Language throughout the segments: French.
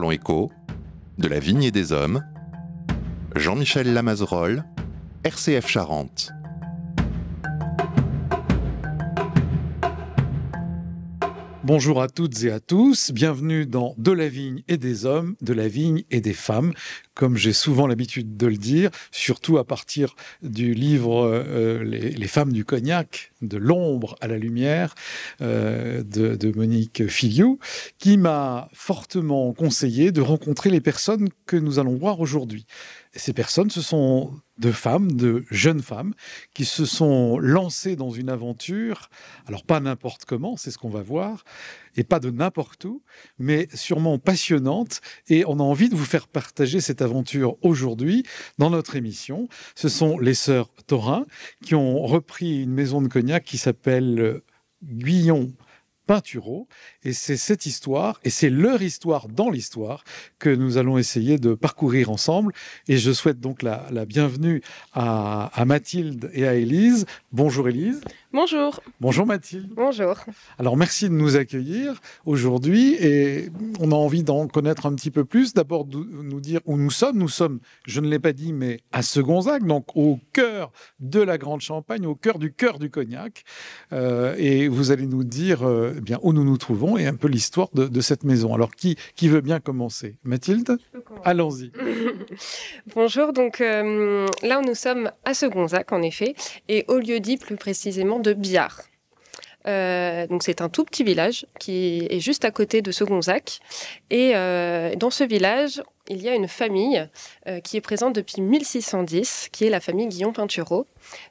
Parlons Éco, de la Vigne et des Hommes, Jean-Michel Lamazerolle, RCF Charente. Bonjour à toutes et à tous, bienvenue dans De la Vigne et des Hommes, de la Vigne et des Femmes, comme j'ai souvent l'habitude de le dire, surtout à partir du livre Les femmes du cognac, de l'ombre à la lumière, de Monique Filiou, qui m'a fortement conseillé de rencontrer les personnes que nous allons voir aujourd'hui. Et ces personnes, ce sont de jeunes femmes, qui se sont lancées dans une aventure, alors pas n'importe comment, c'est ce qu'on va voir, et pas de n'importe où, mais sûrement passionnante, et on a envie de vous faire partager cette aventure aujourd'hui dans notre émission. Ce sont les sœurs Thorin, qui ont repris une maison de cognac qui s'appelle Guyon Pinturo, et c'est cette histoire, et c'est leur histoire dans l'histoire, que nous allons essayer de parcourir ensemble. Et je souhaite donc la bienvenue à Mathilde et à Élise. Bonjour Élise. Bonjour. Bonjour Mathilde. Bonjour. Alors merci de nous accueillir aujourd'hui, et on a envie d'en connaître un petit peu plus. D'abord de nous dire où nous sommes. Nous sommes, je ne l'ai pas dit, mais à Segonzac, donc au cœur de la Grande Champagne, au cœur du cognac. Et vous allez nous dire eh bien, où nous nous trouvons et un peu l'histoire de cette maison. Alors qui veut bien commencer? Mathilde, allons-y. Bonjour, donc là nous sommes à Segonzac en effet, et au lieu-dit plus précisément de Biard. Donc c'est un tout petit village qui est juste à côté de Segonzac, et dans ce village il y a une famille qui est présente depuis 1610, qui est la famille Guyon Pinturo.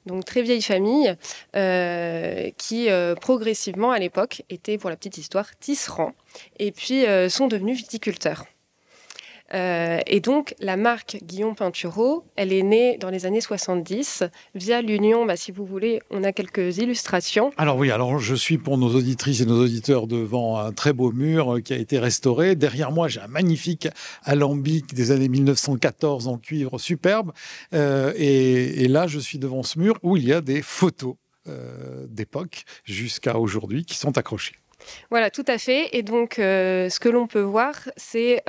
Donc très vieille famille qui progressivement à l'époque était, pour la petite histoire, tisserands, et puis sont devenus viticulteurs. Et donc, la marque Guyon Pinturo, elle est née dans les années 70 via l'union, si vous voulez, on a quelques illustrations. Alors oui, je suis pour nos auditrices et nos auditeurs devant un très beau mur qui a été restauré. Derrière moi, j'ai un magnifique alambic des années 1914 en cuivre superbe. Et là, je suis devant ce mur où il y a des photos d'époque jusqu'à aujourd'hui qui sont accrochées. Voilà, tout à fait. Et donc, ce que l'on peut voir, c'est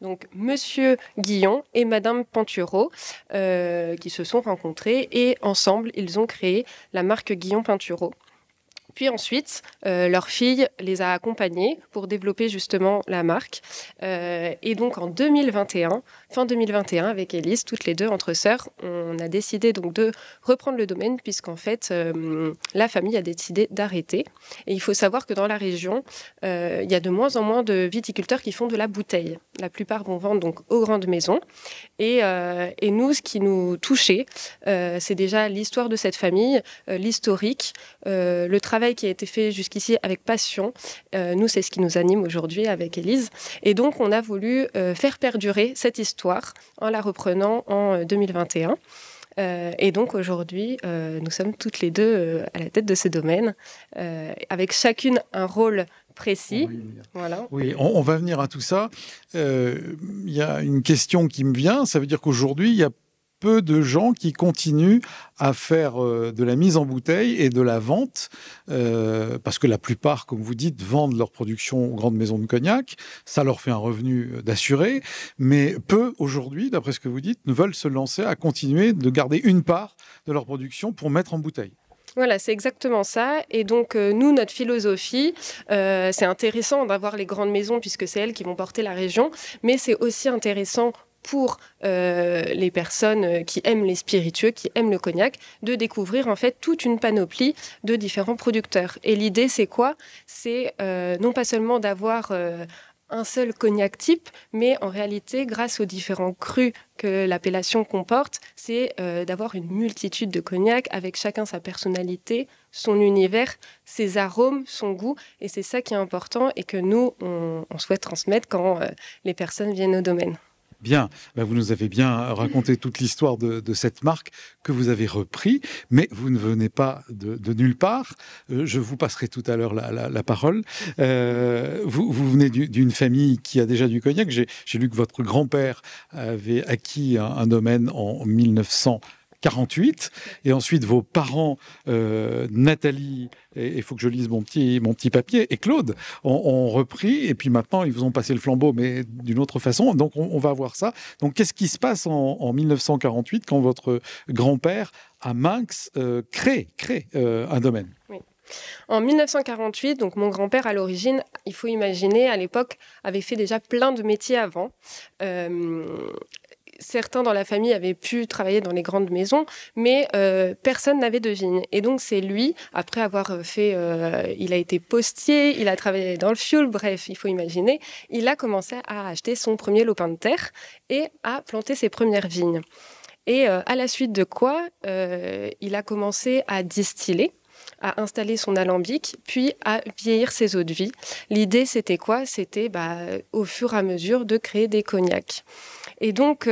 donc Monsieur Guyon et Madame Pinturo qui se sont rencontrés, et ensemble, ils ont créé la marque Guyon Pinturo. Puis ensuite, leur fille les a accompagnés pour développer justement la marque. Et donc en 2021, fin 2021, avec Élise, toutes les deux entre sœurs, on a décidé donc de reprendre le domaine, puisqu'en fait, la famille a décidé d'arrêter. Et il faut savoir que dans la région, il y a de moins en moins de viticulteurs qui font de la bouteille. La plupart vont vendre donc aux grandes maisons. Et nous, ce qui nous touchait, c'est déjà l'histoire de cette famille, l'historique, le travail qui a été fait jusqu'ici avec passion. Nous, c'est ce qui nous anime aujourd'hui avec Élise. Et donc, on a voulu faire perdurer cette histoire en la reprenant en 2021. Et donc, aujourd'hui, nous sommes toutes les deux à la tête de ce domaine, avec chacune un rôle précis. Oui, voilà. Oui, on va venir à tout ça. Il y a une question qui me vient. Ça veut dire qu'aujourd'hui, il y a peu de gens qui continuent à faire de la mise en bouteille et de la vente, parce que la plupart, comme vous dites, vendent leur production aux grandes maisons de cognac. Ça leur fait un revenu d'assuré. Mais peu, aujourd'hui, d'après ce que vous dites, ne veulent se lancer à continuer de garder une part de leur production pour mettre en bouteille. Voilà, c'est exactement ça. Et donc, nous, notre philosophie, c'est intéressant d'avoir les grandes maisons, puisque c'est elles qui vont porter la région, mais c'est aussi intéressant pour les personnes qui aiment les spiritueux, qui aiment le cognac, de découvrir en fait toute une panoplie de différents producteurs. Et l'idée, c'est quoi? C'est non pas seulement d'avoir un seul cognac type, mais en réalité, grâce aux différents crus que l'appellation comporte, c'est d'avoir une multitude de cognacs avec chacun sa personnalité, son univers, ses arômes, son goût. Et c'est ça qui est important et que nous, on souhaite transmettre quand les personnes viennent au domaine. Bien, vous nous avez bien raconté toute l'histoire de cette marque que vous avez repris, mais vous ne venez pas de nulle part. Je vous passerai tout à l'heure la parole. Vous venez d'une famille qui a déjà du cognac. J'ai lu que votre grand-père avait acquis un domaine en 1900. 1948. Et ensuite, vos parents, Nathalie, et il faut que je lise mon petit papier, et Claude, ont repris. Et puis maintenant, ils vous ont passé le flambeau, mais d'une autre façon. Donc, on va voir ça. Donc, qu'est-ce qui se passe en 1948 quand votre grand-père, à Minx, crée un domaine? Oui. En 1948, donc mon grand-père, à l'origine, il faut imaginer, à l'époque, avait fait déjà plein de métiers avant. Certains dans la famille avaient pu travailler dans les grandes maisons, mais personne n'avait de vigne. Et donc, c'est lui, après avoir fait... il a été postier, il a travaillé dans le fioul, bref, il faut imaginer. Il a commencé à acheter son premier lopin de terre et à planter ses premières vignes. Et à la suite de quoi, il a commencé à distiller, à installer son alambic, puis à vieillir ses eaux de vie. L'idée, c'était quoi? C'était au fur et à mesure de créer des cognacs. Et donc,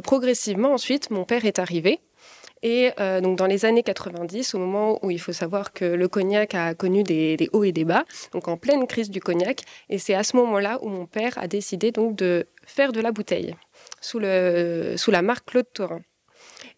progressivement, ensuite, mon père est arrivé. Et donc, dans les années 90, au moment où il faut savoir que le cognac a connu des hauts et des bas, donc en pleine crise du cognac, et c'est à ce moment-là où mon père a décidé donc de faire de la bouteille sous la marque Claude Thorin.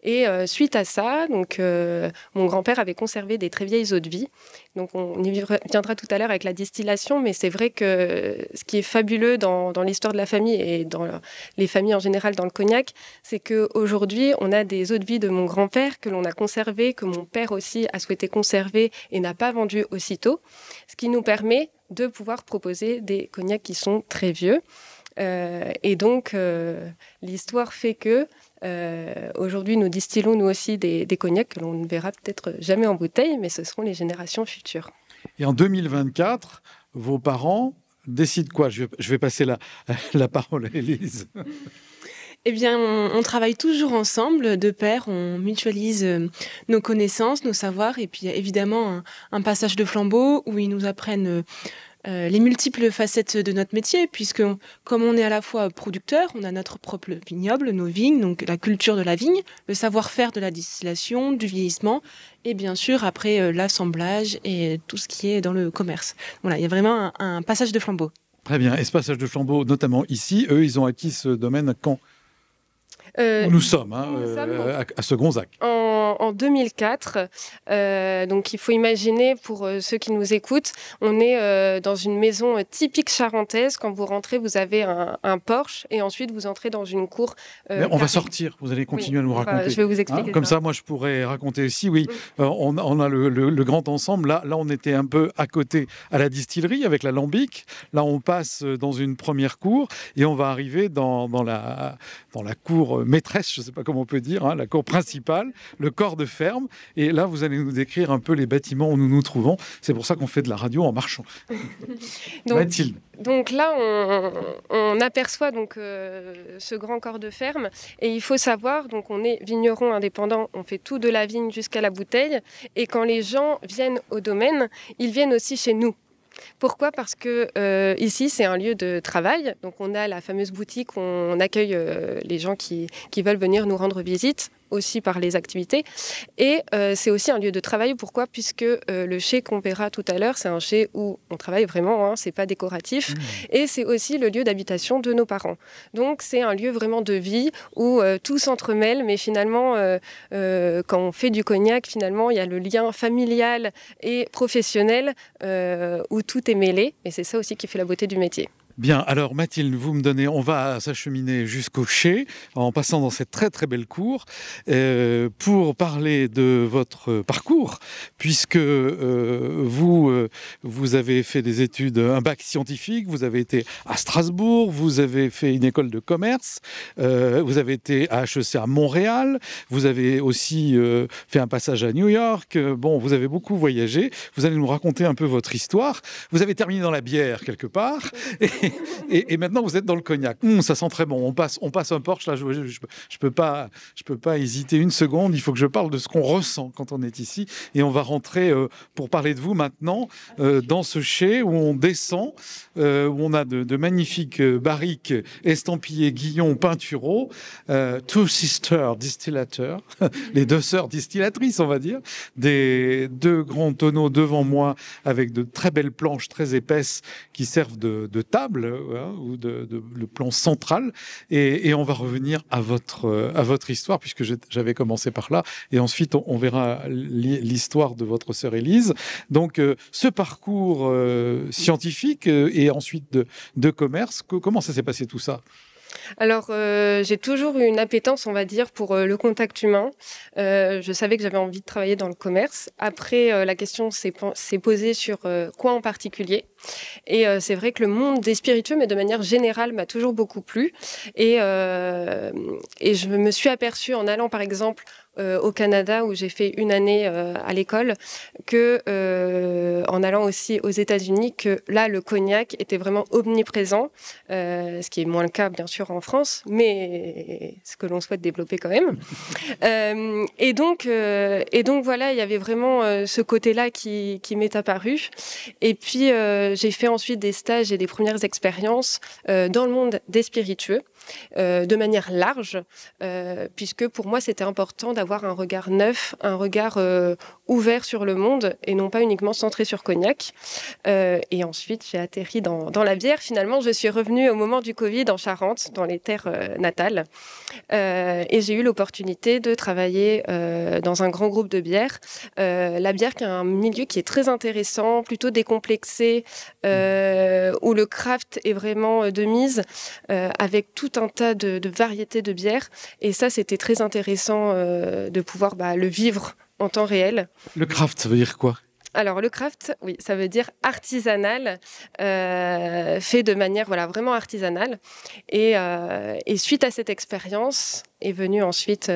Et suite à ça, donc, mon grand-père avait conservé des très vieilles eaux de vie. Donc, on y viendra tout à l'heure avec la distillation, mais c'est vrai que ce qui est fabuleux dans l'histoire de la famille et dans les familles en général dans le cognac, c'est qu'aujourd'hui, on a des eaux de vie de mon grand-père que l'on a conservées, que mon père aussi a souhaité conserver et n'a pas vendues aussitôt, ce qui nous permet de pouvoir proposer des cognacs qui sont très vieux. Et donc, l'histoire fait que aujourd'hui, nous distillons nous aussi des cognacs que l'on ne verra peut-être jamais en bouteille, mais ce seront les générations futures. Et en 2024, vos parents décident quoi? Je vais passer la parole à Élise. Eh bien, on travaille toujours ensemble, de pair, on mutualise nos connaissances, nos savoirs, et puis évidemment un passage de flambeau où ils nous apprennent les multiples facettes de notre métier, puisque comme on est à la fois producteur, on a notre propre vignoble, nos vignes, donc la culture de la vigne, le savoir-faire de la distillation, du vieillissement, et bien sûr après l'assemblage et tout ce qui est dans le commerce. Voilà, il y a vraiment un passage de flambeau. Très bien, et ce passage de flambeau, notamment ici, eux, ils ont acquis ce domaine quand? Nous sommes à Segonzac. En 2004, donc il faut imaginer, pour ceux qui nous écoutent, on est dans une maison typique charentaise. Quand vous rentrez, vous avez un porche et ensuite vous entrez dans une cour. On va sortir, vous allez continuer à nous raconter. Je vais vous expliquer. Comme ça, moi je pourrais raconter aussi, oui. On a le grand ensemble. Là, on était un peu à côté à la distillerie avec l'alambic. Là, on passe dans une première cour et on va arriver dans la cour maîtresse, je ne sais pas comment on peut dire, la cour principale, le corps de ferme. Et là, vous allez nous décrire un peu les bâtiments où nous nous trouvons. C'est pour ça qu'on fait de la radio en marchant. Mathilde. Donc là, on aperçoit donc ce grand corps de ferme. Et il faut savoir, donc on est vigneron indépendant, on fait tout de la vigne jusqu'à la bouteille. Et quand les gens viennent au domaine, ils viennent aussi chez nous. Pourquoi? Parce que ici, c'est un lieu de travail. Donc, on a la fameuse boutique où on accueille les gens qui veulent venir nous rendre visite, aussi par les activités. Et c'est aussi un lieu de travail. Pourquoi? Puisque le chai qu'on verra tout à l'heure, c'est un chai où on travaille vraiment, c'est pas décoratif. Et c'est aussi le lieu d'habitation de nos parents. Donc, c'est un lieu vraiment de vie où tout s'entremêle. Mais finalement, quand on fait du cognac, finalement, il y a le lien familial et professionnel où tout est mêlé. Et c'est ça aussi qui fait la beauté du métier. Bien, alors Mathilde, vous me donnez, on va s'acheminer jusqu'au chai en passant dans cette très très belle cour pour parler de votre parcours, puisque vous avez fait des études, un bac scientifique, vous avez été à Strasbourg, vous avez fait une école de commerce, vous avez été à HEC à Montréal, vous avez aussi fait un passage à New York, vous avez beaucoup voyagé, vous allez nous raconter un peu votre histoire, vous avez terminé dans la bière quelque part, et maintenant vous êtes dans le cognac. Ça sent très bon. On passe un porche là. Je peux pas hésiter une seconde. Il faut que je parle de ce qu'on ressent quand on est ici. Et on va rentrer pour parler de vous maintenant dans ce chai où on descend, où on a de magnifiques barriques estampillées Guillon Pinturo, Two Sisters Distillateurs, les deux sœurs distillatrices, on va dire, des deux grands tonneaux devant moi avec de très belles planches très épaisses qui servent de table. d'ensemble ou le plan central. Et on va revenir à votre histoire, puisque j'avais commencé par là. Et ensuite, on verra l'histoire de votre sœur Élise. Donc, ce parcours scientifique et ensuite de commerce, comment ça s'est passé tout ça ? Alors, j'ai toujours eu une appétence, on va dire, pour le contact humain. Je savais que j'avais envie de travailler dans le commerce. Après, la question s'est posée sur quoi en particulier. Et c'est vrai que le monde des spiritueux, mais de manière générale, m'a toujours beaucoup plu. Et je me suis aperçue en allant, par exemple, au Canada, où j'ai fait une année à l'école, en allant aussi aux États-Unis, que là, le cognac était vraiment omniprésent, ce qui est moins le cas, bien sûr, en France, mais ce que l'on souhaite développer quand même. Et donc, voilà, il y avait vraiment ce côté-là qui m'est apparu. Et puis, j'ai fait ensuite des stages et des premières expériences dans le monde des spiritueux, de manière large, puisque pour moi, c'était important d'avoir un regard neuf, un regard ouvert sur le monde et non pas uniquement centré sur Cognac. Et ensuite, j'ai atterri dans la bière. Finalement, je suis revenue au moment du Covid en Charente, dans les terres natales. Et j'ai eu l'opportunité de travailler dans un grand groupe de bière. La bière qui est un milieu qui est très intéressant, plutôt décomplexé, où le craft est vraiment de mise, avec tout un tas de variétés de bières. Et ça, c'était très intéressant de pouvoir le vivre en temps réel. Le craft, ça veut dire quoi ? Alors, le craft, oui, ça veut dire artisanal, fait de manière vraiment artisanale. Et suite à cette expérience est venue ensuite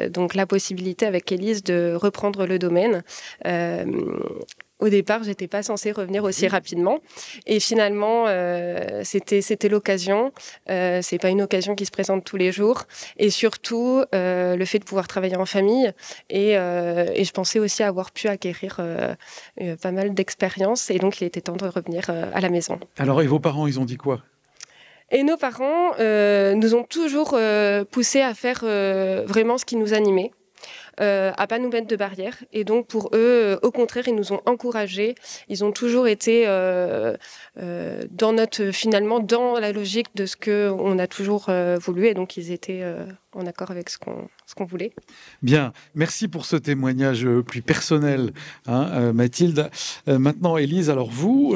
donc la possibilité avec Élise de reprendre le domaine. Au départ, j'étais pas censée revenir aussi rapidement, et finalement, c'était l'occasion. C'est pas une occasion qui se présente tous les jours, et surtout le fait de pouvoir travailler en famille. Et je pensais aussi avoir pu acquérir pas mal d'expérience, et donc il était temps de revenir à la maison. Alors, et vos parents, ils ont dit quoi ? Et nos parents nous ont toujours poussés à faire vraiment ce qui nous animait. À pas nous mettre de barrières, et donc pour eux, au contraire, ils nous ont encouragés. Ils ont toujours été finalement dans la logique de ce que on a toujours voulu, et donc ils étaient en accord avec ce qu'on voulait. Bien, merci pour ce témoignage plus personnel, Mathilde. Maintenant, Élise, alors vous.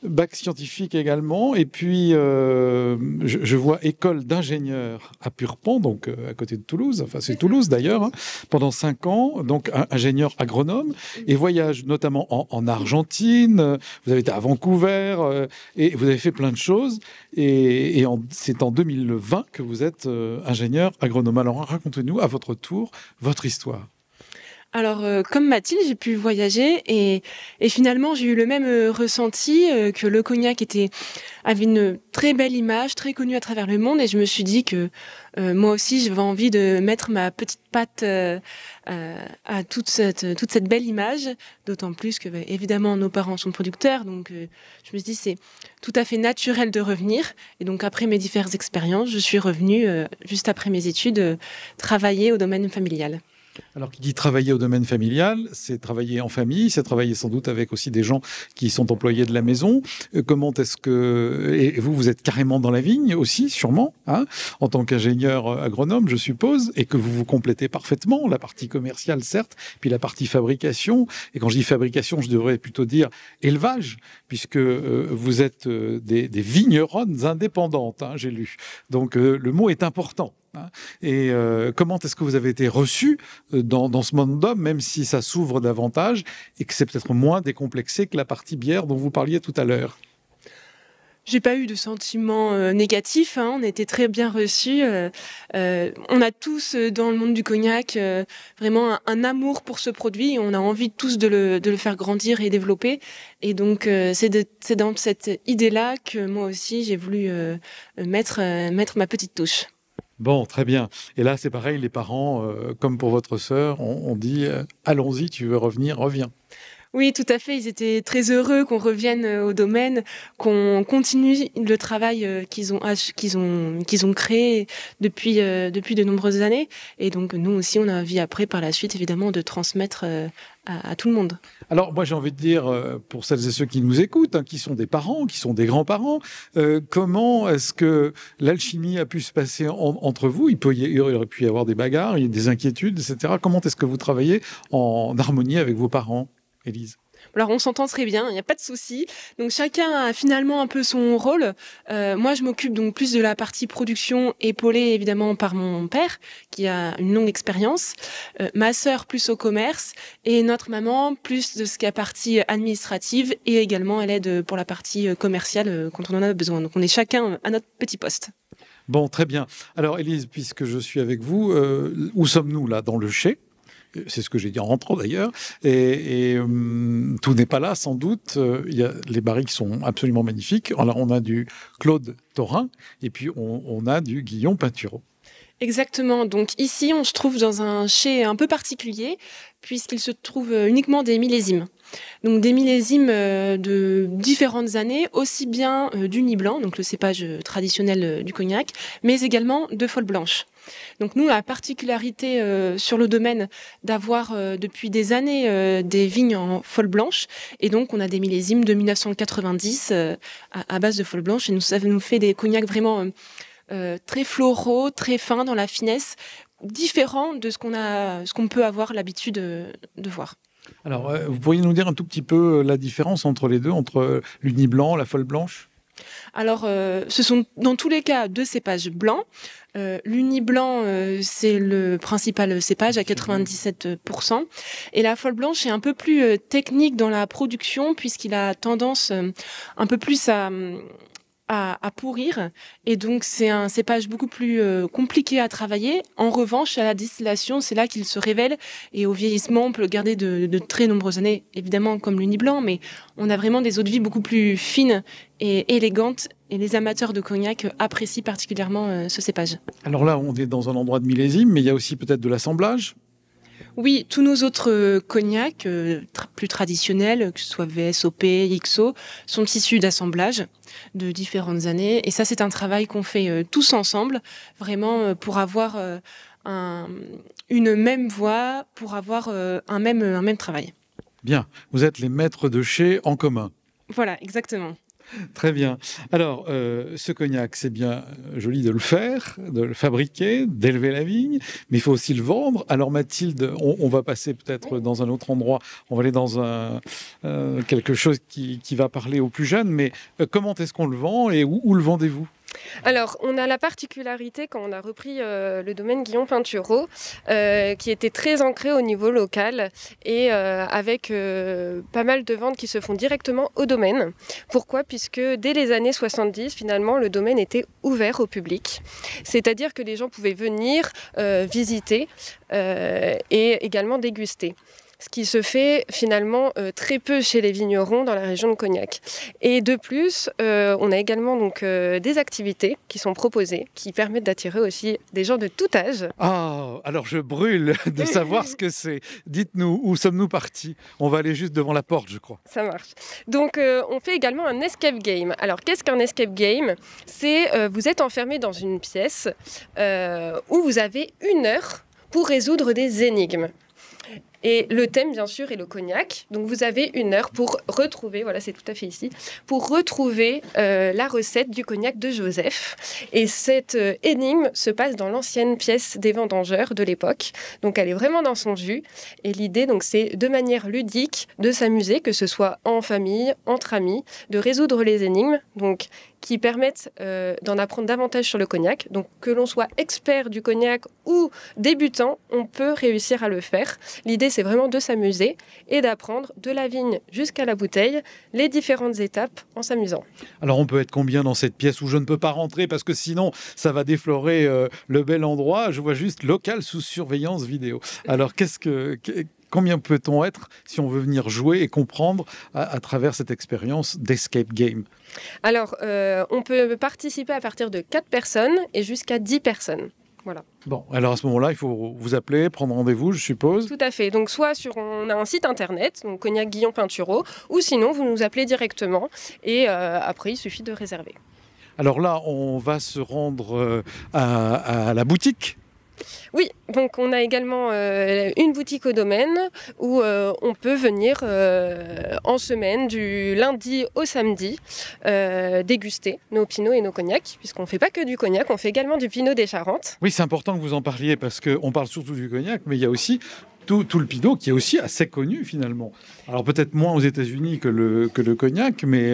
Bac scientifique également, et puis je vois école d'ingénieur à Purpan, donc à côté de Toulouse, enfin c'est Toulouse d'ailleurs, pendant 5 ans, donc ingénieur agronome, et voyage notamment en Argentine, vous avez été à Vancouver, et vous avez fait plein de choses, et c'est en 2020 que vous êtes ingénieur agronome. Alors racontez-nous à votre tour votre histoire. Alors, comme Mathilde, j'ai pu voyager et finalement, j'ai eu le même ressenti que le cognac avait une très belle image, très connue à travers le monde, et je me suis dit que moi aussi, j'avais envie de mettre ma petite patte à toute cette belle image, d'autant plus que, évidemment, nos parents sont producteurs, donc je me suis dit c'est tout à fait naturel de revenir. Et donc, après mes diverses expériences, je suis revenue, juste après mes études, travailler au domaine familial. Alors, qui dit travailler au domaine familial, c'est travailler en famille, c'est travailler sans doute avec aussi des gens qui sont employés de la maison. Comment est-ce que... Et vous êtes carrément dans la vigne aussi, sûrement, en tant qu'ingénieur agronome, je suppose, et que vous vous complétez parfaitement, la partie commerciale, certes, puis la partie fabrication. Et quand je dis fabrication, je devrais plutôt dire élevage, puisque vous êtes des vigneronnes indépendantes, j'ai lu. Donc, le mot est important. Et comment est-ce que vous avez été reçu dans ce monde d'hommes, même si ça s'ouvre davantage et que c'est peut-être moins décomplexé que la partie bière dont vous parliez tout à l'heure? J'ai pas eu de sentiments négatifs, on a été très bien reçus. On a tous dans le monde du cognac vraiment un amour pour ce produit, et on a envie tous de le faire grandir et développer. Et donc c'est dans cette idée-là que moi aussi j'ai voulu mettre ma petite touche. Bon, très bien. Et là, c'est pareil, les parents, comme pour votre sœur, on dit allons-y, tu veux revenir, reviens. Oui, tout à fait. Ils étaient très heureux qu'on revienne au domaine, qu'on continue le travail qu'ils ont créé depuis de nombreuses années. Et donc, nous aussi, on a envie après, par la suite, évidemment, de transmettre à tout le monde. Alors, moi, j'ai envie de dire, pour celles et ceux qui nous écoutent, hein, qui sont des parents, qui sont des grands-parents, comment est-ce que l'alchimie a pu se passer entre vous? Il aurait pu y avoir des bagarres, des inquiétudes, etc. Comment est-ce que vous travaillez en harmonie avec vos parents, Élise? Alors, on s'entend très bien, il n'y a pas de souci. Donc, chacun a finalement un peu son rôle. Moi, je m'occupe donc plus de la partie production, épaulée évidemment par mon père, qui a une longue expérience. Ma sœur, plus au commerce. Et notre maman, plus de ce qui est partie administrative. Et également, elle aide pour la partie commerciale quand on en a besoin. Donc, on est chacun à notre petit poste. Bon, très bien. Alors, Élise, puisque je suis avec vous, où sommes-nous là? Dans le chai? C'est ce que j'ai dit en rentrant d'ailleurs. Et tout n'est pas là, sans doute. Les barriques sont absolument magnifiques. Alors, on a du Claude Thorin et puis on a du Guillaume Pinturo. Exactement. Donc ici, on se trouve dans un chai un peu particulier puisqu'il se trouve uniquement des millésimes. Donc des millésimes de différentes années, aussi bien du Nid blanc, donc le cépage traditionnel du cognac, mais également de folle blanche. Donc nous, la particularité sur le domaine d'avoir depuis des années des vignes en folle blanche, et donc on a des millésimes de 1990 à base de folle blanche, et ça nous fait des cognacs vraiment très floraux, très fins dans la finesse, différents de ce qu'on peut avoir l'habitude de voir. Alors, vous pourriez nous dire un tout petit peu la différence entre les deux, entre le Nid blanc, la folle blanche? Alors, ce sont dans tous les cas deux cépages blancs. L'Uni blanc, c'est le principal cépage à 97%. Et la folle blanche est un peu plus technique dans la production puisqu'il a tendance un peu plus à pourrir. Et donc, c'est un cépage beaucoup plus compliqué à travailler. En revanche, à la distillation, c'est là qu'il se révèle. Et au vieillissement, on peut le garder de très nombreuses années, évidemment, comme le Nid blanc. Mais on a vraiment des eaux de vie beaucoup plus fines et élégantes. Et les amateurs de cognac apprécient particulièrement ce cépage. Alors là, on est dans un endroit de millésime, mais il y a aussi peut-être de l'assemblage? Oui, tous nos autres cognacs plus traditionnels, que ce soit VSOP, XO, sont issus d'assemblage de différentes années. Et ça, c'est un travail qu'on fait tous ensemble, vraiment pour avoir une même voix, pour avoir un même travail. Bien, vous êtes les maîtres de chai en commun. Voilà, exactement. Très bien. Alors, ce cognac, c'est bien joli de le faire, de le fabriquer, d'élever la vigne, mais il faut aussi le vendre. Alors, Mathilde, on va passer peut-être dans un autre endroit, on va aller dans quelque chose qui va parler aux plus jeunes, mais comment est-ce qu'on le vend et où le vendez-vous ? Alors, on a la particularité, quand on a repris le domaine Guillaume Pinturo, qui était très ancré au niveau local et avec pas mal de ventes qui se font directement au domaine. Pourquoi ? Puisque dès les années 70, finalement, le domaine était ouvert au public. C'est-à-dire que les gens pouvaient venir visiter et également déguster. Ce qui se fait finalement très peu chez les vignerons dans la région de Cognac. Et de plus, on a également donc, des activités qui sont proposées, qui permettent d'attirer aussi des gens de tout âge. Ah, alors je brûle de savoir ce que c'est. Dites-nous, où sommes-nous partis ? On va aller juste devant la porte, je crois. Ça marche. Donc, on fait également un escape game. Alors, qu'est-ce qu'un escape game ? C'est vous êtes enfermé dans une pièce où vous avez 1 heure pour résoudre des énigmes. Et le thème, bien sûr, est le cognac. Donc, vous avez 1 heure pour retrouver, voilà, c'est tout à fait ici, pour retrouver la recette du cognac de Joseph. Et cette énigme se passe dans l'ancienne pièce des vendangeurs de l'époque. Donc, elle est vraiment dans son jus. Et l'idée, donc, c'est de manière ludique de s'amuser, que ce soit en famille, entre amis, de résoudre les énigmes. Donc, qui permettent d'en apprendre davantage sur le cognac. Donc, que l'on soit expert du cognac ou débutant, on peut réussir à le faire. L'idée, c'est vraiment de s'amuser et d'apprendre de la vigne jusqu'à la bouteille, les différentes étapes en s'amusant. Alors, on peut être combien dans cette pièce où je ne peux pas rentrer parce que sinon, ça va déflorer le bel endroit. Je vois juste local sous surveillance vidéo. Alors, combien peut-on être si on veut venir jouer et comprendre à travers cette expérience d'escape game ? Alors, on peut participer à partir de 4 personnes et jusqu'à 10 personnes. Voilà. Bon, alors à ce moment-là, il faut vous appeler, prendre rendez-vous, je suppose. Tout à fait. Donc soit on a un site internet, donc Cognac Guillon Pinturo, ou sinon vous nous appelez directement et après il suffit de réserver. Alors là, on va se rendre à la boutique. Oui, donc on a également une boutique au domaine où on peut venir en semaine, du lundi au samedi, déguster nos pinots et nos cognacs, puisqu'on ne fait pas que du cognac, on fait également du pinot des Charentes. Oui, c'est important que vous en parliez parce qu'on parle surtout du cognac, mais il y a aussi tout le pinot qui est aussi assez connu finalement. Alors peut-être moins aux États-Unis que le cognac, mais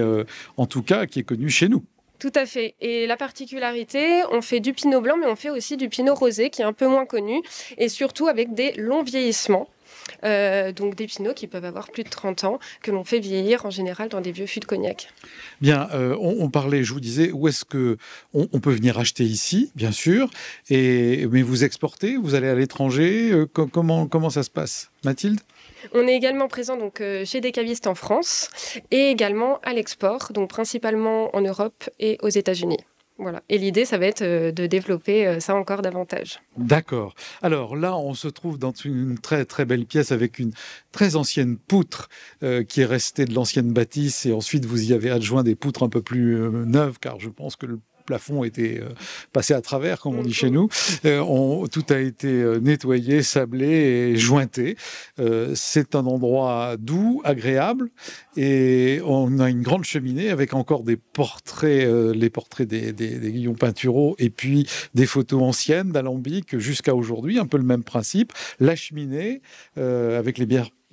en tout cas qui est connu chez nous. Tout à fait. Et la particularité, on fait du pinot blanc, mais on fait aussi du pinot rosé, qui est un peu moins connu, et surtout avec des longs vieillissements. Donc des pinots qui peuvent avoir plus de 30 ans, que l'on fait vieillir en général dans des vieux fûts de cognac. Bien, on parlait, je vous disais, où est-ce que on peut venir acheter ici, bien sûr, mais vous exportez, vous allez à l'étranger, comment ça se passe, Mathilde ? On est également présent donc, chez des cavistes en France et également à l'export, donc principalement en Europe et aux États-Unis. Voilà. Et l'idée, ça va être de développer ça encore davantage. D'accord. Alors là, on se trouve dans une très très belle pièce avec une très ancienne poutre qui est restée de l'ancienne bâtisse et ensuite vous y avez adjoint des poutres un peu plus neuves car je pense que le plafond était passé à travers, comme on dit chez nous. Tout a été nettoyé, sablé et jointé. C'est un endroit doux, agréable, et on a une grande cheminée avec encore des portraits, les portraits des Guillon Pinturo, et puis des photos anciennes d'alambic jusqu'à aujourd'hui, un peu le même principe. La cheminée avec les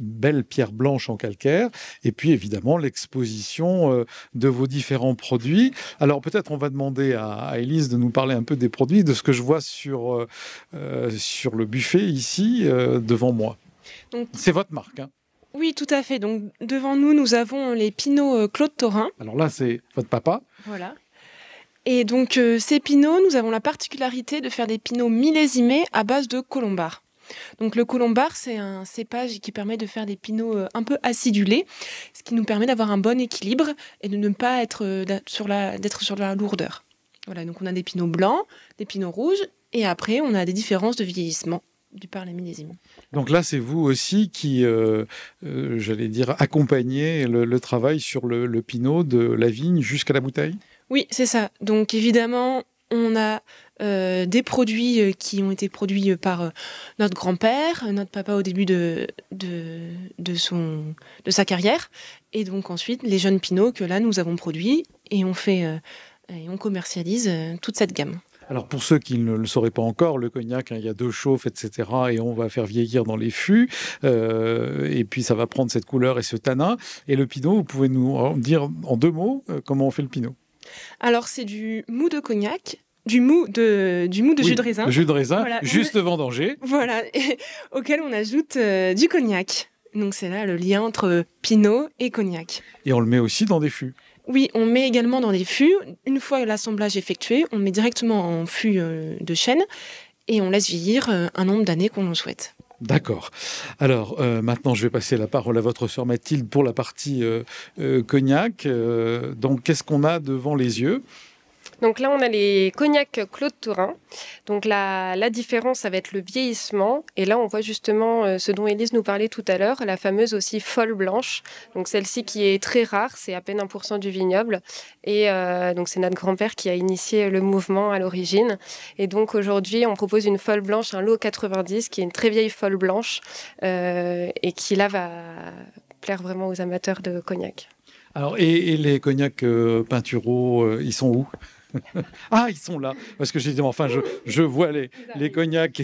belles pierres blanches en calcaire, et puis évidemment l'exposition de vos différents produits. Alors peut-être on va demander à Élise de nous parler un peu des produits, de ce que je vois sur le buffet ici devant moi. Donc, c'est votre marque, hein ? Oui, tout à fait. Donc devant nous, nous avons les pinots Claude Thorin. Alors là, c'est votre papa. Voilà. Et donc ces pinots, nous avons la particularité de faire des pinots millésimés à base de colombard. Donc le colombard, c'est un cépage qui permet de faire des pinots un peu acidulés, ce qui nous permet d'avoir un bon équilibre et de ne pas être sur la lourdeur. Voilà, donc on a des pinots blancs, des pinots rouges, et après on a des différences de vieillissement du par les millésimes. Donc là, c'est vous aussi qui, j'allais dire, accompagnez le travail sur le pinot de la vigne jusqu'à la bouteille ? Oui, c'est ça. Donc évidemment, on a des produits qui ont été produits par notre grand-père, notre papa au début de sa carrière, et donc ensuite les jeunes pinots que là nous avons produits et on fait et on commercialise toute cette gamme. Alors pour ceux qui ne le sauraient pas encore, le cognac, il y a 2 chauffes, etc. Et on va faire vieillir dans les fûts. Et puis ça va prendre cette couleur et ce tanin. Et le pinot, vous pouvez nous dire en 2 mots comment on fait le pinot ? Alors c'est du mou de cognac, du mou de jus de raisin. Jus de raisin, voilà. Juste vendanger. Voilà, auquel on ajoute du cognac. Donc c'est là le lien entre pinot et cognac. Et on le met aussi dans des fûts. Oui, on met également dans des fûts. Une fois l'assemblage effectué, on met directement en fût de chêne et on laisse vieillir un nombre d'années qu'on en souhaite. D'accord. Alors maintenant, je vais passer la parole à votre sœur Mathilde pour la partie cognac. Donc, qu'est-ce qu'on a devant les yeux ? Donc là, on a les cognacs Claude Thorin. Donc la différence, ça va être le vieillissement. Et là, on voit justement ce dont Élise nous parlait tout à l'heure, la fameuse aussi folle blanche. Donc celle-ci qui est très rare, c'est à peine 1% du vignoble. Et donc c'est notre grand-père qui a initié le mouvement à l'origine. Et donc aujourd'hui, on propose une folle blanche, un lot 90, qui est une très vieille folle blanche et qui là va plaire vraiment aux amateurs de cognac. Alors, et les cognacs Pinturo, ils sont où ? Ah, ils sont là. Parce que j'ai dit, enfin, je vois les cognacs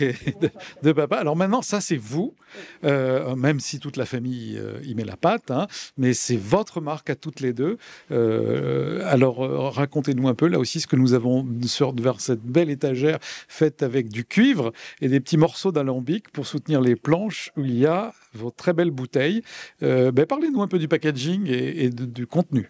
de papa. Alors maintenant, ça, c'est vous, même si toute la famille y met la patte, hein, mais c'est votre marque à toutes les deux. Alors, racontez-nous un peu, là aussi, ce que nous avons vers cette belle étagère faite avec du cuivre et des petits morceaux d'alambic pour soutenir les planches où il y a vos très belles bouteilles. Parlez-nous un peu du packaging et du contenu.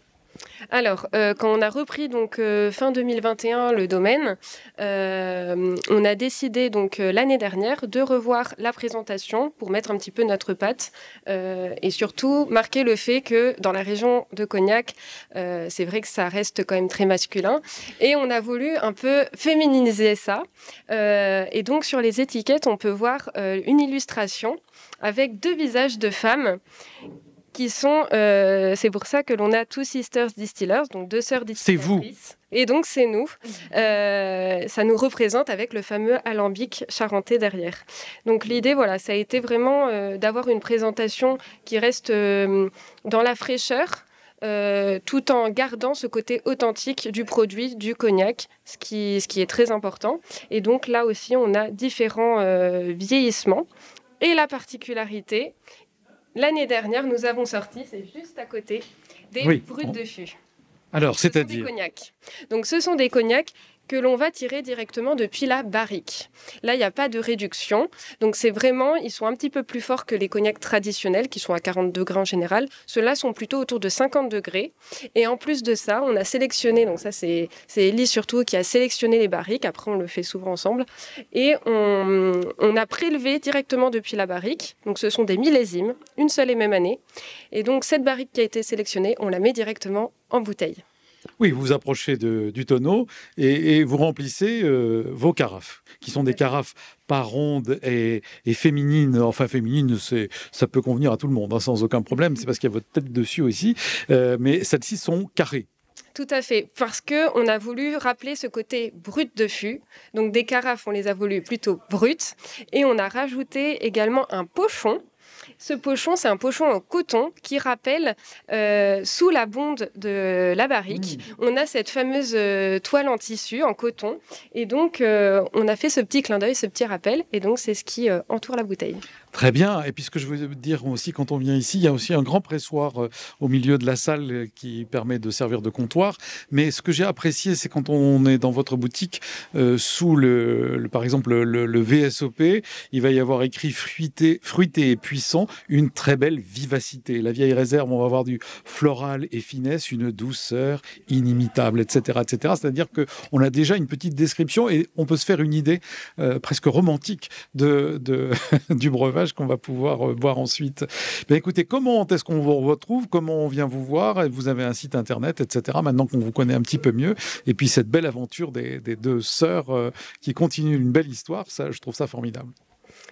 Alors, quand on a repris donc fin 2021 le domaine, on a décidé donc l'année dernière de revoir la présentation pour mettre un petit peu notre patte et surtout marquer le fait que dans la région de Cognac, c'est vrai que ça reste quand même très masculin et on a voulu un peu féminiser ça. Et donc sur les étiquettes, on peut voir une illustration avec 2 visages de femmes qui sont, c'est pour ça que l'on a Two Sisters Distillers, donc 2 sœurs distillatrices. C'est vous. Et donc c'est nous. Ça nous représente avec le fameux alambic charentais derrière. Donc l'idée, voilà, ça a été vraiment d'avoir une présentation qui reste dans la fraîcheur, tout en gardant ce côté authentique du produit, du cognac, ce qui est très important. Et donc là aussi, on a différents vieillissements. Et la particularité, l'année dernière, nous avons sorti, c'est juste à côté, des brutes de fût. Alors, c'est-à-dire des cognacs. Donc, ce sont des cognacs que l'on va tirer directement depuis la barrique. Là, il n'y a pas de réduction. Donc, c'est vraiment, ils sont un petit peu plus forts que les cognacs traditionnels, qui sont à 40 degrés en général. Ceux-là sont plutôt autour de 50 degrés. Et en plus de ça, on a sélectionné, donc ça, c'est Élie surtout qui a sélectionné les barriques. Après, on le fait souvent ensemble. Et on a prélevé directement depuis la barrique. Donc, ce sont des millésimes, une seule et même année. Et donc, cette barrique qui a été sélectionnée, on la met directement en bouteille. Oui, vous vous approchez du tonneau et vous remplissez vos carafes, qui sont des carafes pas rondes et féminines. Enfin, féminines, ça peut convenir à tout le monde, hein, sans aucun problème. C'est parce qu'il y a votre tête dessus aussi. Mais celles-ci sont carrées. Tout à fait, parce qu'on a voulu rappeler ce côté brut de fût. Donc, des carafes, on les a voulu plutôt brutes. Et on a rajouté également un pochon. Ce pochon, c'est un pochon en coton qui rappelle, sous la bonde de la barrique, on a cette fameuse toile en tissu, en coton. Et donc, on a fait ce petit clin d'œil, ce petit rappel. Et donc, c'est ce qui entoure la bouteille. Très bien. Et puis ce que je veux dire aussi, quand on vient ici, il y a aussi un grand pressoir au milieu de la salle qui permet de servir de comptoir. Mais ce que j'ai apprécié, c'est quand on est dans votre boutique, sous par exemple le VSOP, il va y avoir écrit fruité et puissant, une très belle vivacité. La vieille réserve, on va avoir du floral et finesse, une douceur inimitable, etc., etc. C'est-à-dire qu'on a déjà une petite description et on peut se faire une idée presque romantique du breuvage qu'on va pouvoir boire ensuite. Bien, écoutez, comment est-ce qu'on vous retrouve? Comment on vient vous voir? Vous avez un site internet, etc. Maintenant qu'on vous connaît un petit peu mieux. Et puis cette belle aventure des 2 sœurs qui continue une belle histoire, ça, je trouve ça formidable.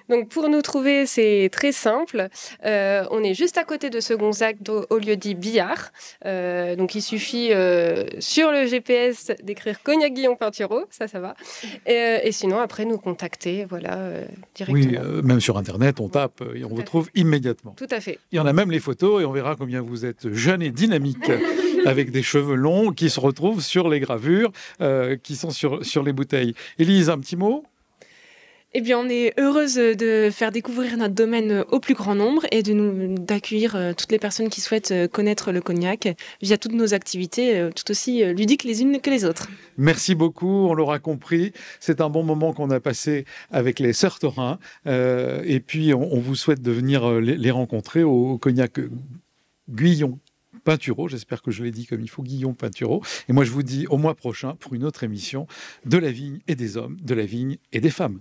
Donc pour nous trouver, c'est très simple. On est juste à côté de Segonzac, au lieu-dit Billard. Donc il suffit sur le GPS d'écrire Cognac Guillon Pinturo, ça va. Et sinon après nous contacter, voilà, directement. Oui, même sur Internet, on tape et on vous trouve immédiatement. Tout à fait. Il y en a même les photos et on verra combien vous êtes jeune et dynamique avec des cheveux longs qui se retrouvent sur les gravures qui sont sur les bouteilles. Élise, un petit mot? Eh bien, on est heureuse de faire découvrir notre domaine au plus grand nombre et d'accueillir toutes les personnes qui souhaitent connaître le cognac via toutes nos activités, tout aussi ludiques les unes que les autres. Merci beaucoup, on l'aura compris. C'est un bon moment qu'on a passé avec les Sœurs Thorin. Et puis, on vous souhaite de venir les rencontrer au Cognac Guillon Pinturo. J'espère que je l'ai dit comme il faut, Guillon Pinturo. Et moi, je vous dis au mois prochain pour une autre émission de la vigne et des hommes, de la vigne et des femmes.